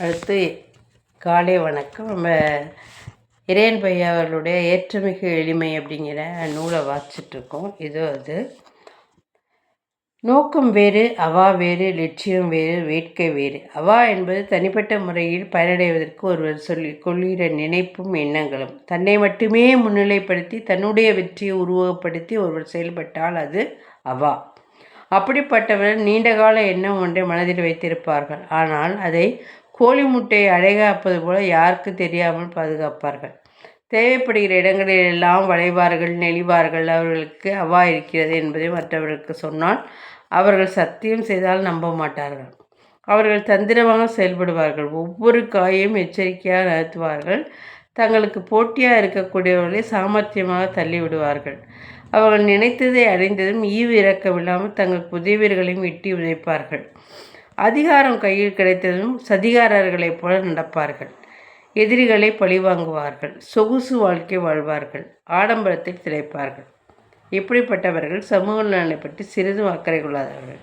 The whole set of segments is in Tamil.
அடுத்து காலை வணக்கம். நம்ம இறையன் பையா அவர்களுடைய ஏற்றமிகு எளிமை அப்படிங்கிற நூலை வாசிச்சிட்ருக்கோம். அது நோக்கம் வேறு, அவா வேறு, லட்சியம் வேறு, வேட்கை வேறு. அவா என்பது தனிப்பட்ட முறையில் பயனடைவதற்கு ஒருவர் கொள்கிற நினைப்பும் எண்ணங்களும். தன்னை மட்டுமே முன்னிலைப்படுத்தி தன்னுடைய வெற்றியை உருவகப்படுத்தி ஒருவர் செயல்பட்டால் அது அவா. அப்படிப்பட்டவர்கள் நீண்டகால எண்ணம் ஒன்றை மனதில் வைத்திருப்பார்கள். ஆனால் அதை கோழி முட்டையை அடைகாப்பது போல யாருக்கு தெரியாமல் பாதுகாப்பார்கள். தேவைப்படுகிற இடங்களிலெல்லாம் வளைவார்கள், நெளிவார்கள். அவர்களுக்கு அவா இருக்கிறது என்பதை மற்றவர்களுக்கு சொன்னால் அவர்கள் சத்தியம் செய்தால் நம்ப மாட்டார்கள். அவர்கள் தந்திரமாக செயல்படுவார்கள். ஒவ்வொரு காயையும் எச்சரிக்கையாக நகர்த்துவார்கள். தங்களுக்கு போட்டியாக இருக்கக்கூடியவர்களை சாமர்த்தியமாக தள்ளிவிடுவார்கள். அவர்கள் நினைத்ததை அடைந்ததும் ஈவு இறக்கமில்லாமல் தங்கள் உதவியர்களையும் வெட்டி உதைப்பார்கள். அதிகாரம் கையில் கிடைத்ததும் சதிகாரர்களைப் போல நடப்பார்கள். எதிரிகளை பழிவாங்குவார்கள். சொகுசு வாழ்க்கை வாழ்வார்கள். ஆடம்பரத்தில் திளைப்பார்கள். இப்படிப்பட்டவர்கள் சமூக நலனை பற்றி சிறிதும் அக்கறை கொள்ளாதவர்கள்.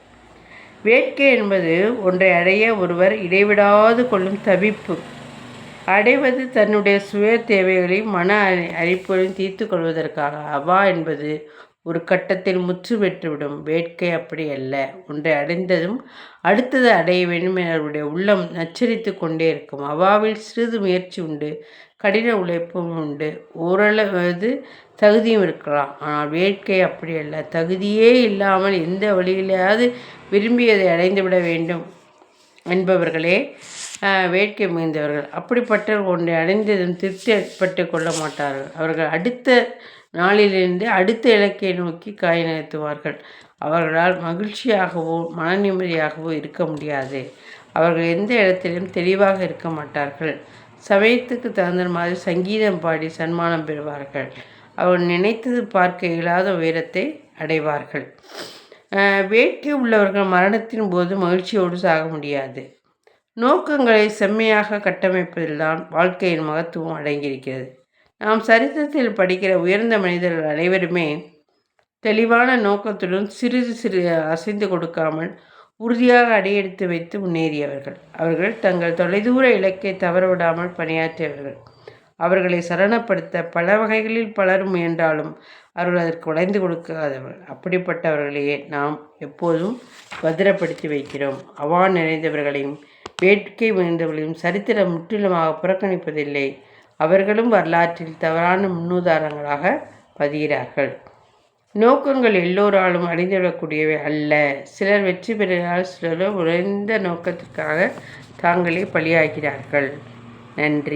வேட்கை என்பது ஒன்றை அடைய ஒருவர் இடைவிடாது கொள்ளும் தவிப்பு. அடைவது தன்னுடைய சுய தேவைகளையும் மன அரிப்புகளையும் தீர்த்து கொள்வதற்காக. அவா என்பது ஒரு கட்டத்தில் முற்று பெற்றுவிடும். வேட்கை அப்படி அல்ல. ஒன்றை அடைந்ததும் அடுத்தது அடைய வேண்டும் என அவருடைய உள்ளம் நச்சரித்து கொண்டே இருக்கும். அவாவில் சிறிது முயற்சி உண்டு, கடின உழைப்பும் உண்டு, ஓரளவு தகுதியும் இருக்கலாம். ஆனால் வேட்கை அப்படி அல்ல. தகுதியே இல்லாமல் எந்த வழியிலாவது விரும்பியதை அடைந்துவிட வேண்டும் என்பவர்களே வேட்கை மிகுந்தவர்கள். அப்படிப்பட்டவர்கள் ஒன்றை அடைந்ததும் திருப்தி ஏற்பட்டு கொள்ள மாட்டார்கள். அவர்கள் அடுத்த நாளிலிருந்து அடுத்த இலக்கை நோக்கி காய் நகர்த்துவார்கள். அவர்களால் மகிழ்ச்சியாகவோ மன நிம்மதியாகவோ இருக்க முடியாது. அவர்கள் எந்த இடத்திலும் தெளிவாக இருக்க மாட்டார்கள். சமயத்துக்கு தகுந்த மாதிரி சங்கீதம் பாடி சன்மானம் பெறுவார்கள். அவர்கள் நினைத்தது பார்க்க இயலாத உயரத்தை அடைவார்கள். வேட்கை உள்ளவர்கள் மரணத்தின் போது மகிழ்ச்சியோடு சாக முடியாது. நோக்கங்களை செம்மையாக கட்டமைப்பதில்தான் வாழ்க்கையின் மகத்துவம் அடங்கியிருக்கிறது. நாம் சரித்திரத்தில் படிக்கிற உயர்ந்த மனிதர்கள் அனைவருமே தெளிவான நோக்கத்துடன் சிறிது அசைந்து கொடுக்காமல் உறுதியாக அடியெடுத்து வைத்து முன்னேறியவர்கள். அவர்கள் தங்கள் தொலைதூர இலக்கை தவறவிடாமல் பணியாற்றியவர்கள். அவர்களை சரணப்படுத்த பல வகைகளில் பலரும் முயன்றாலும் அவர்கள் அதற்கு உடைந்து கொடுக்காதவர்கள். அப்படிப்பட்டவர்களையே நாம் எப்போதும் பத்திரப்படுத்தி வைக்கிறோம். அவா நிறைந்தவர்களையும் வேட்கை மிகுந்தவர்களையும் சரித்திரம் முற்றிலுமாக புறக்கணிப்பதில்லை. அவர்களும் வரலாற்றில் தவறான முன்னுதாரணங்களாக பதிகிறார்கள். நோக்கங்கள் எல்லோராலும் அடைந்துவிடக்கூடியவை அல்ல. சிலர் வெற்றி பெறுகிறார்கள், சிலரோ உயர்ந்த நோக்கத்திற்காக தாங்களே பலியாகிறார்கள். நன்றி.